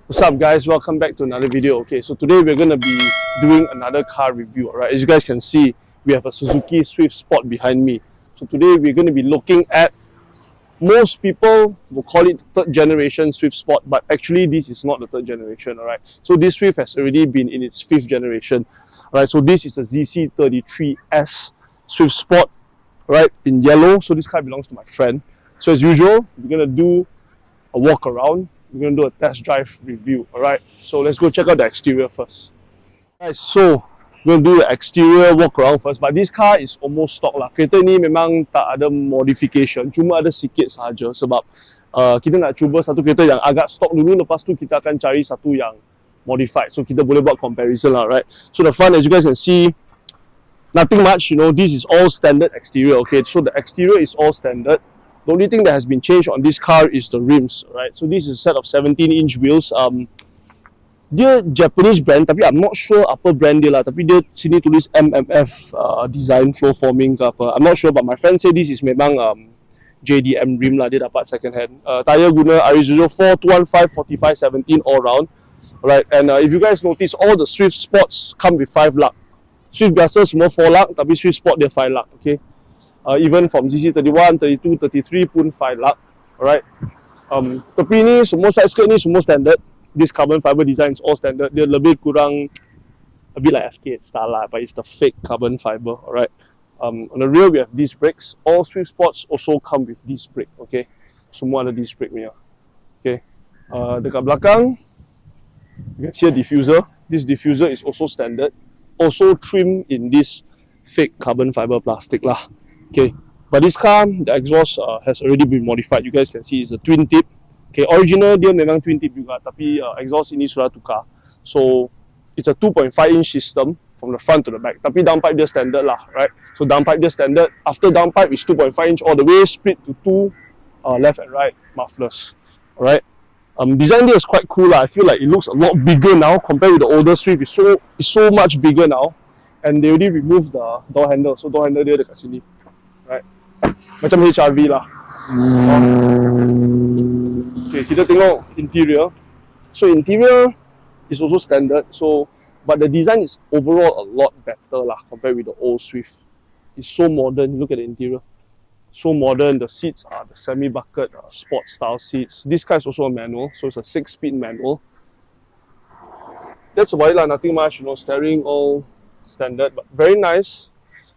What's up guys, welcome back to another video. Okay, so today we're going to be doing another car review. Alright, as you guys can see, we have a Suzuki Swift Sport behind me. So today we're going to be looking at, most people will call it third generation Swift Sport, but actually this is not the third generation. Alright, so this Swift has already been in its fifth generation. Alright, so this is a ZC33S Swift Sport, right, in yellow. So this car belongs to my friend. So as usual, we're going to do a walk around. We're going to do a test drive review. Alright, so let's go check out the exterior first. Guys, so we're going to do the exterior walk around first. But this car is almost stock lah. Kereta ni memang tak ada modification, cuma ada sikit sahaja sebab kita nak cuba satu kereta yang agak stock dulu, lepas tu kita akan cari satu yang modified. So kita boleh buat comparison lah, right? So the front, as you guys can see, nothing much, you know, this is all standard exterior. Okay, so the exterior is all standard. The only thing that has been changed on this car is the rims, right? So this is a set of 17-inch wheels. Dia Japanese brand, tapi I'm not sure apa brand dia lah. Tapi dia sini tulis MMF design flow forming ke apa. I'm not sure, but my friend say this is memang JDM rim lah. Dia dapat second hand. Tire guna Arizona 4, 215, 45, 17 all round. Alright, and if you guys notice, all the Swift Sports come with 5 lug. Swift biasa semua 4 lug, tapi Swift Sport dia 5 lug, okay? Even from ZC31, 32, 33 pun 5 lug. Alright. Tepi ni semua side skirt ni semua standard. This carbon fiber design is all standard. Dia lebih kurang a bit like FK style lah, but it's the fake carbon fiber. Alright. On the rear we have disc brakes. All Swift Sports also come with disc brake. Okay. Semua ada disc brake punya. Okay. Dekat belakang, you can see a diffuser. This diffuser is also standard. Also trimmed in this fake carbon fiber plastic lah. Okay, but this car, the exhaust has already been modified. You guys can see it's a twin tip. Okay, original dia memang twin tip juga, tapi exhaust ini sudah tukar. So it's a 2.5-inch system from the front to the back. Tapi downpipe dia standard lah, right? So downpipe dia standard. After downpipe is 2.5-inch all the way, split to two left and right mufflers. Alright. Design dia is quite cool lah. I feel like it looks a lot bigger now compared with the older Swift. It's so much bigger now, and they already removed the door handle. So door handle dia dekat sini. Right, macam HRV lah. Okay, kita tengok interior. So interior is also standard. So, but the design is overall a lot better lah compared with the old Swift. It's so modern. Look at the interior. So modern. The seats are the semi-bucket sport style seats. This car is also a manual, so it's a 6-speed manual. That's about it lah. Nothing much. You know, steering all standard, but very nice.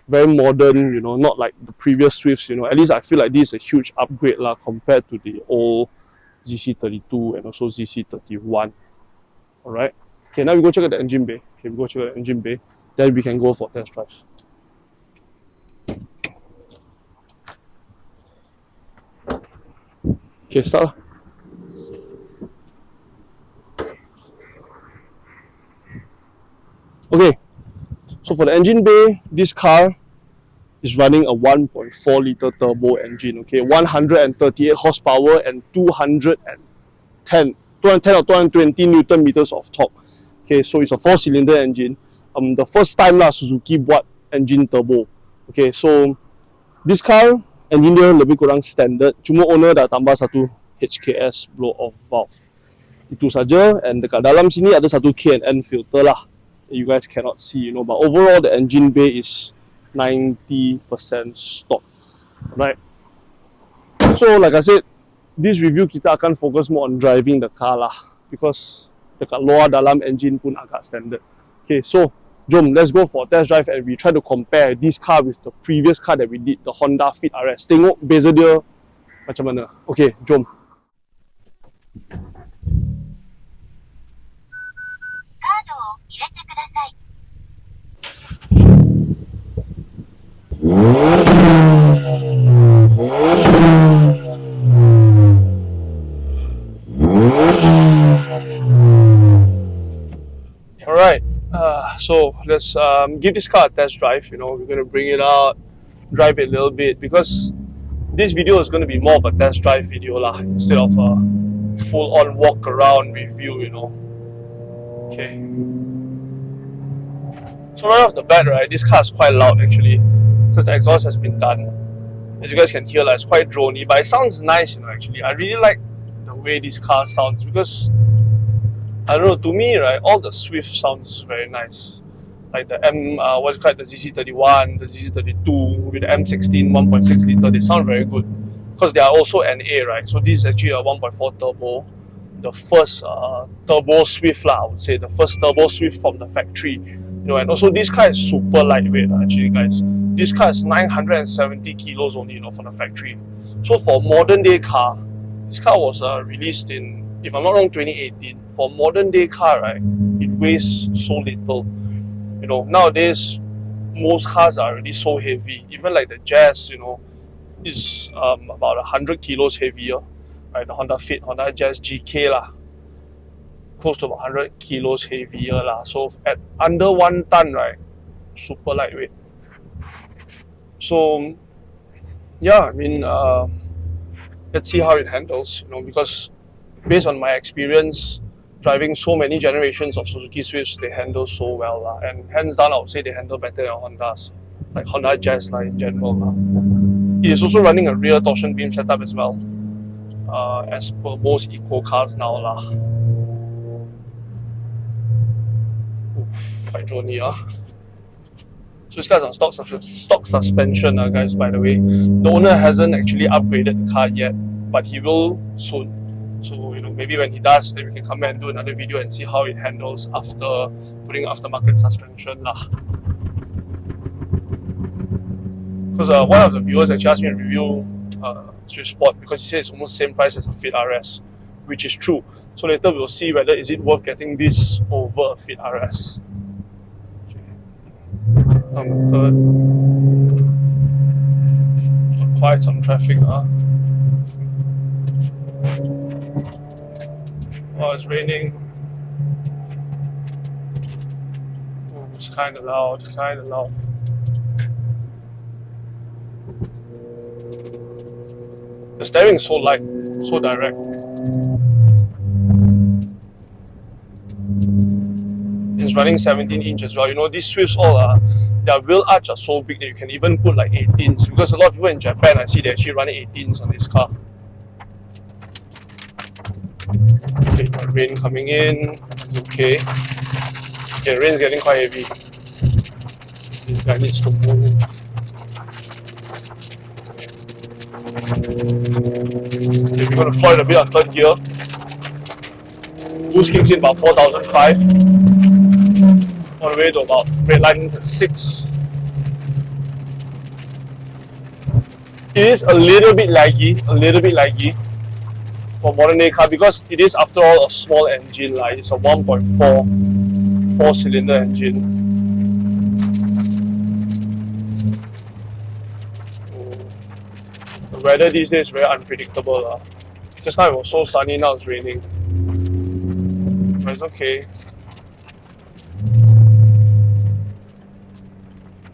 Very modern, you know, not like the previous Swifts, you know. At least I feel like this is a huge upgrade lah compared to the old ZC32 and also ZC31. Alright. Okay, now we go check out the engine bay. Okay, we go check out the engine bay. Then we can go for test drives. Okay, start. Okay. So for the engine bay, this car is running a 1.4 litre turbo engine, okay, 138 horsepower and 210 or 220 Newton meters of torque. Okay, so it's a 4-cylinder engine. The first time lah Suzuki buat engine turbo. Okay, so this car engine dia lebih kurang standard. Cuma owner dah tambah satu HKS blow off valve. Itu saja. And dekat dalam sini ada satu K&N filter lah. You guys cannot see, you know, but overall the engine bay is 90% stock, right? So like I said, this review kita akan focus more on driving the car lah, because dekat luar dalam engine pun agak standard. Okay, so jom, let's go for test drive and we try to compare this car with the previous car that we did, the Honda Fit RS. Tengok beza dia macam mana. Okay, jom. Alright, so let's give this car a test drive. You know, we're going to bring it out, drive it a little bit, because this video is going to be more of a test drive video lah, instead of a full-on walk around review, you know. Okay. So right off the bat, right, this car is quite loud actually, because the exhaust has been done. As you guys can hear, like, it's quite drony, but it sounds nice, you know, actually. I really like the way this car sounds, because I don't know, to me, right, all the Swift sounds very nice. Like the what's it called, the ZC31, the ZC32 with the M16 1.6 liter, they sound very good. Because they are also NA, right? So this is actually a 1.4 turbo. The first turbo Swift lah, I would say. The first turbo Swift from the factory. You know, and also this car is super lightweight actually, guys. This car is 970 kilos only, you know, from the factory. So for modern day car, this car was released in, if I'm not wrong, 2018. For modern day car, right, it weighs so little. You know, nowadays most cars are already so heavy. Even like the Jazz, you know, is about 100 kilos heavier. Right, the Honda Fit, Honda Jazz GK lah, close to about 100 kilos heavier lah. So at under 1 ton, right, super lightweight. So yeah, I mean, let's see how it handles, you know, because based on my experience driving so many generations of Suzuki Swifts, they handle so well lah. And hands down, I would say they handle better than Hondas, like Honda Jazz like in general lah. It is also running a rear torsion beam setup as well. As per most eco cars now lah. Quite drony, So this car's on stock suspension, guys, by the way. The owner hasn't actually upgraded the car yet, but he will soon. So, you know, maybe when he does, then we can come back and do another video and see how it handles after putting aftermarket suspension lah. Because one of the viewers actually asked me to review Swift Sport because he said it's almost the same price as a Fit RS, which is true. So later we'll see whether is it worth getting this over a Fit RS. On the third, quite some traffic, Oh, it's raining. Oh, it's kind of loud, The steering is so light, so direct. It's running 17 inch as well. You know, these Swifts all their wheel arch are so big that you can even put like 18s, because a lot of people in Japan, I see they actually running 18s on this car. Okay, got rain coming in. Okay. Okay, rain's getting quite heavy. This guy needs to move. Okay, we're going to floor it a bit on third gear. Boost kicks in about 4,500. All the way to about red lines at 6. It is a little bit laggy for modern day car, because it is after all a small engine, like it's a 1.4 4-cylinder engine. The weather these days is very unpredictable. Just now it was so sunny, now it's raining. But it's okay.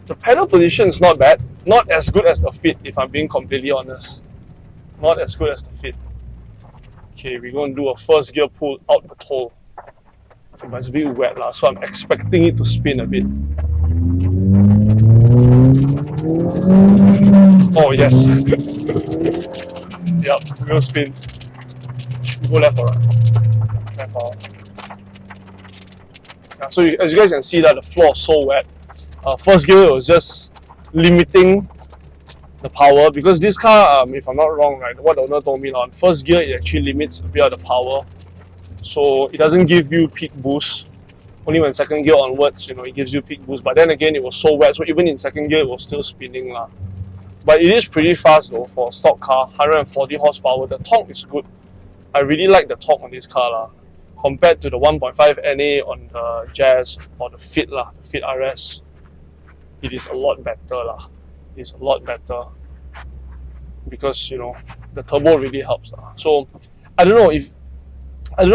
The pedal position is not bad. Not as good as the Fit, if I'm being completely honest. Not as good as the Fit. Okay, we're going to do a first gear pull out the hole. Okay, but it's a bit wet, so I'm expecting it to spin a bit. Oh yes. Yep, will spin. Go left or right? Left or right. Yeah, so as you guys can see, that the floor is so wet. First gear was just limiting the power, because this car, if I'm not wrong, right, what the owner told me on first gear, it actually limits a bit of the power, so it doesn't give you peak boost. Only when second gear onwards, you know, it gives you peak boost. But then again, it was so wet, so even in second gear, it was still spinning lah. But it is pretty fast though for a stock car. 140 horsepower. The torque is good. I really like the torque on this car lah, compared to the 1.5 NA on the Jazz or the Fit lah, the Fit RS. It is a lot better lah. It's a lot better, because you know the turbo really helps lah. So I don't know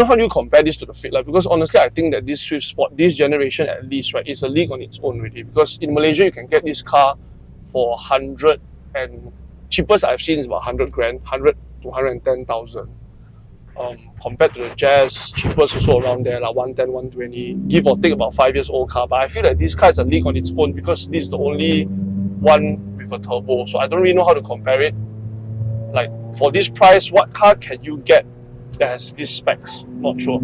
how you compare this to the Fit, like, because honestly I think that this Swift Sport, this generation at least, right, is a league on its own already. Because in Malaysia you can get this car for 100, and cheapest I've seen is about 100 grand, 100 to 110,000. Compared to the Jazz, cheapest also around there, like 110, 120, give or take about 5 years old car. But I feel that this car is a league on its own, because this is the only one with a turbo. So I don't really know how to compare it. Like, for this price, what car can you get that has these specs? Not sure.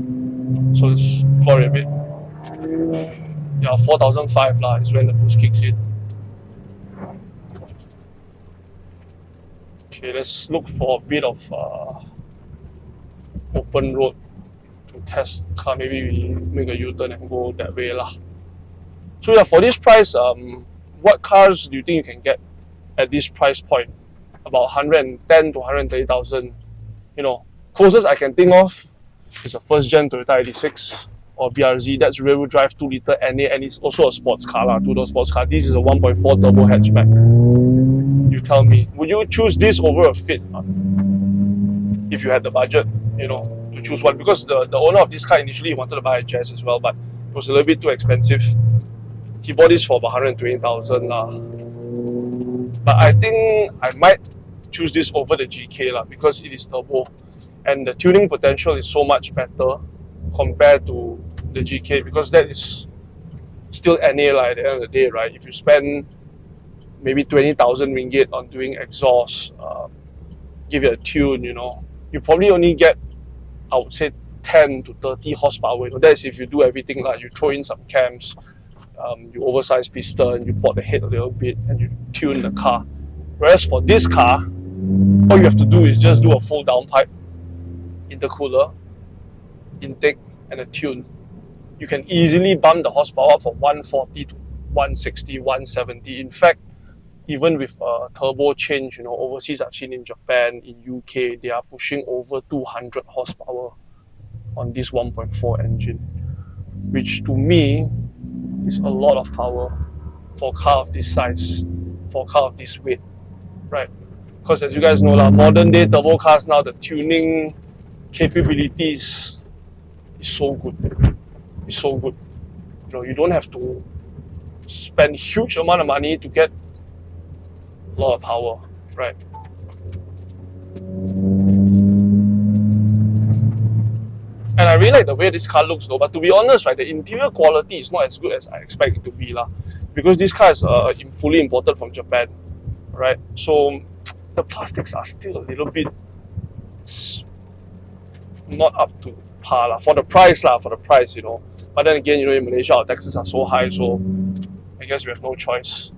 So let's floor it a bit. Yeah, 4005 lah is when the boost kicks in. Okay, let's look for a bit of open road to test the car. Maybe we make a U-turn and go that way lah. So yeah, for this price, what cars do you think you can get at this price point? About 110 to 130,000. You know, closest I can think of is a first gen Toyota 86 or BRZ. That's rear-wheel drive 2 liter NA, and it's also a sports car lah, 2-door sports car. This is a 1.4 turbo hatchback. You tell me, would you choose this over a Fit if you had the budget, you know, to choose one? Because the owner of this car initially wanted to buy a Jazz as well, but it was a little bit too expensive. He bought this for about 120,000 lah. But I think I might choose this over the GK lah, because it is turbo and the tuning potential is so much better compared to the GK, because that is still NA lah at the end of the day, right? If you spend maybe 20,000 ringgit on doing exhaust, give it a tune, you know, you probably only get, I would say, 10 to 30 horsepower. You know, that's if you do everything like you throw in some cams, you oversize piston, you port the head a little bit, and you tune the car. Whereas for this car, all you have to do is just do a full downpipe, intercooler, intake, and a tune. You can easily bump the horsepower up from 140 to 160, 170. In fact, even with a turbo change, you know, overseas I've seen in Japan, in UK, they are pushing over 200 horsepower on this 1.4 engine, which to me is a lot of power for a car of this size, for a car of this weight, right? Because as you guys know, modern day turbo cars now, the tuning capabilities is so good. It's so good. You know, you don't have to spend huge amount of money to get a lot of power, right? And I really like the way this car looks though, but to be honest, right, the interior quality is not as good as I expect it to be lah, because this car is fully imported from Japan, right? So the plastics are still a little bit not up to par lah, for the price, you know. But then again, you know, in Malaysia our taxes are so high, so I guess we have no choice,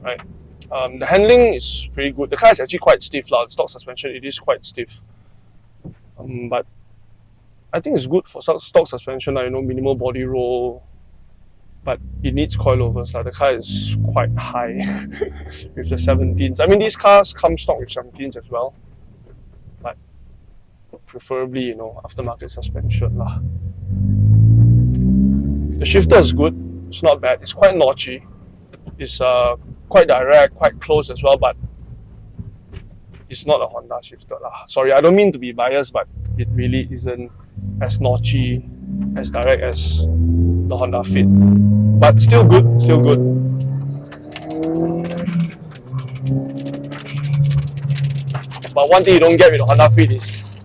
right? The handling is pretty good. The car is actually quite stiff lah. The stock suspension, it is quite stiff, but I think it's good for stock suspension, you know, minimal body roll, but it needs coilovers. The car is quite high with the 17s. I mean, these cars come stock with 17s as well, but preferably, you know, aftermarket suspension lah. The shifter is good. It's not bad. It's quite notchy. It's quite direct, quite close as well, but it's not a Honda shifter lah. Sorry, I don't mean to be biased, but it really isn't as notchy, as direct as the Honda Fit. But still good, still good. But one thing you don't get with the Honda Fit is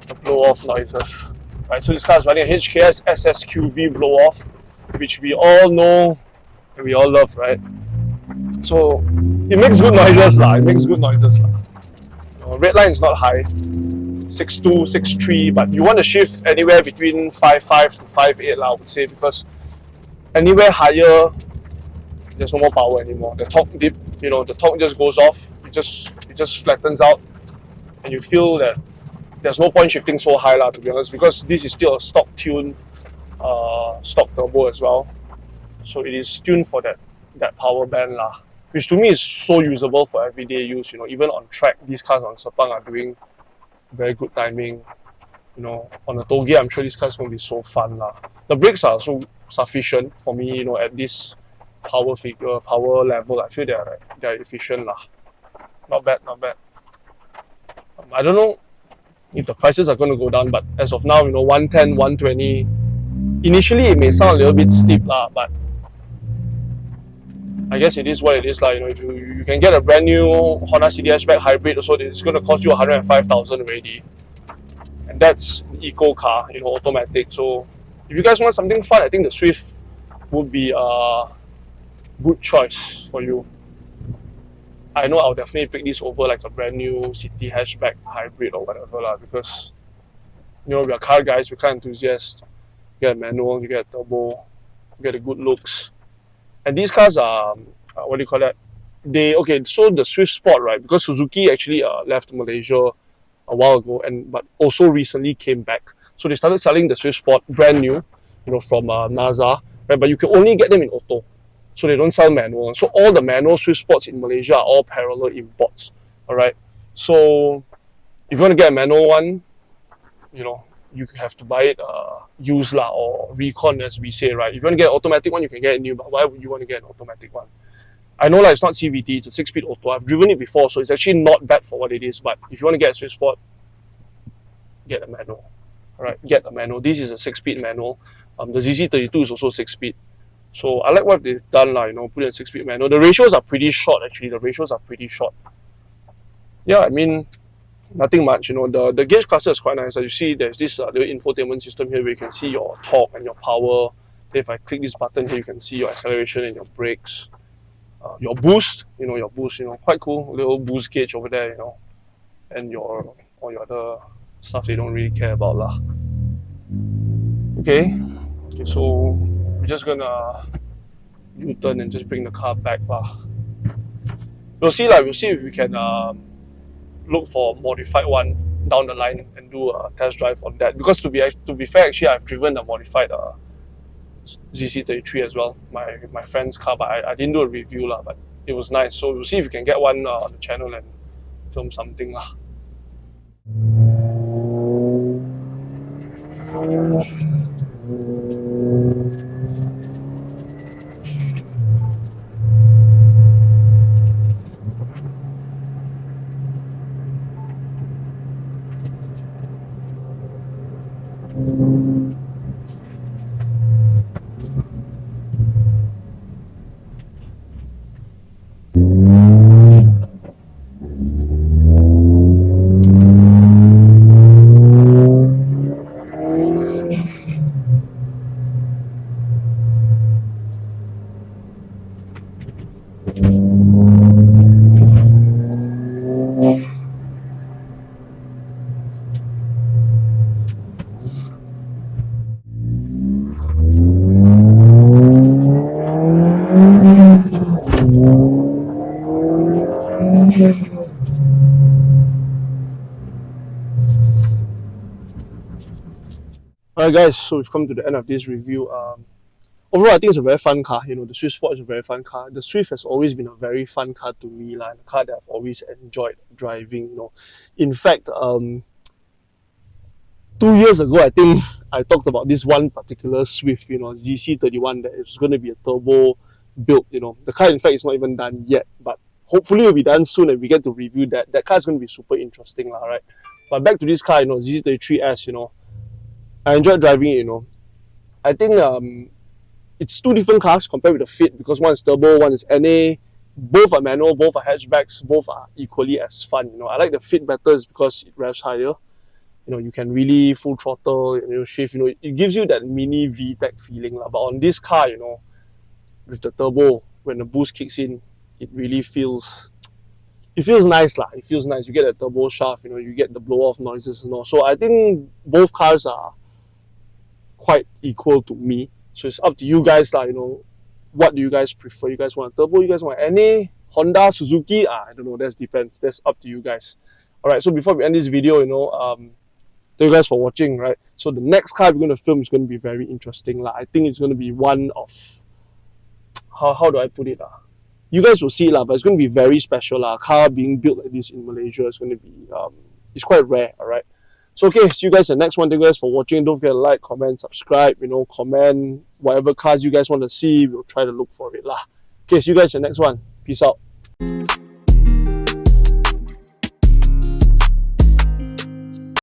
the blow-off noises. Right, so this car is running a HKS SSQV blow-off, which we all know and we all love, right? So it makes good noises lah. Red line is not high, 6.2, 6.3, but you want to shift anywhere between 5.5 to 5.8 lah, I would say, because anywhere higher, there's no more power anymore. The torque dip, you know, the torque just goes off. It just flattens out, and you feel that there's no point shifting so high lah, to be honest, because this is still a stock tune, stock turbo as well. So it is tuned for that power band lah, which to me is so usable for everyday use. You know, even on track, these cars on Sepang are doing very good timing. You know, on a toll gate, I'm sure this car is going to be so fun lah. The brakes are also sufficient for me. You know, at this power level, I feel they're efficient lah. Not bad. I don't know if the prices are going to go down, but as of now, you know, 110, 120. Initially, it may sound a little bit steep lah, but I guess it is what it is lah. You know, if you can get a brand new Honda City hatchback hybrid, also it's going to cost you 105,000 already, and that's an eco car, you know, automatic. So if you guys want something fun, I think the Swift would be a good choice for you. I know I'll definitely pick this over like a brand new city hatchback hybrid or whatever lah, because You know, we are car guys, we're car enthusiasts. You get a manual, you get a turbo, you get the good looks. And these cars are, what do you call that? So the Swift Sport, right? Because Suzuki actually left Malaysia a while ago, but also recently came back. So they started selling the Swift Sport brand new, you know, from NASA, right? But you can only get them in auto, so they don't sell manual. So all the manual Swift Sports in Malaysia are all parallel imports. All right. So if you want to get a manual one, you know, you have to buy it used lah, or recon as we say, right? If you want to get an automatic one, you can get it new. But why would you want to get an automatic one? I know like it's not CVT, it's a 6-speed auto. I've driven it before, so it's actually not bad for what it is. But if you want to get a Swift Sport, get a manual. Alright, get a manual. This is a 6-speed manual. The ZC32 is also 6-speed. So I like what they've done lah, you know, put in a 6-speed manual. The ratios are pretty short actually. The ratios are pretty short. Yeah, I mean, nothing much, you know. The gauge cluster is quite nice. As you see, there's this little infotainment system here where you can see your torque and your power. Then if I click this button here, you can see your acceleration and your brakes. Your boost, you know, quite cool little boost gauge over there, you know, and all your other stuff they don't really care about lah. Okay, so we're just gonna U-turn and just bring the car back lah. We'll see if we can look for a modified one down the line and do a test drive on that. Because to be fair, actually I've driven a modified ZC33 as well, my friend's car, but I didn't do a review lah, but it was nice. So we'll see if we can get one on the channel and film something lah. Alright guys, so we've come to the end of this review. Overall, I think it's a very fun car. You know, the Swift Sport is a very fun car. The Swift has always been a very fun car to me, like a car that I've always enjoyed driving. You know, in fact, 2 years ago, I think I talked about this one particular Swift, you know, ZC31, that is going to be a turbo build. You know, the car in fact is not even done yet, but hopefully it will be done soon and we get to review that. That car is going to be super interesting, lah, right? But back to this car, you know, ZC33S, you know, I enjoyed driving it, you know. I think it's two different cars compared with the Fit, because one is turbo, one is NA. Both are manual, both are hatchbacks, both are equally as fun. You know, I like the Fit better is because it revs higher. You know, you can really full throttle, you know, shift. You know, it gives you that mini VTEC feeling, lah. But on this car, you know, with the turbo, when the boost kicks in, it really feels. It feels nice, lah. It feels nice. You get a turbo shaft, you know, you get the blow-off noises and all. So I think both cars are quite equal to me. So it's up to you guys, lah. You know, what do you guys prefer? You guys want a turbo? You guys want NA, Honda, Suzuki? I don't know. That depends. That's up to you guys. All right. So before we end this video, you know, thank you guys for watching. Right. So the next car we're going to film is going to be very interesting, lah. I think it's going to be one of how do I put it, lah? You guys will see, lah. But it's going to be very special, lah. A car being built like this in Malaysia is going to be it's quite rare. All right. So okay, see you guys in the next one. Thank you guys for watching. Don't forget to like, comment, subscribe, you know, comment whatever cars you guys want to see. We'll try to look for it lah. Okay, see you guys in the next one. Peace out.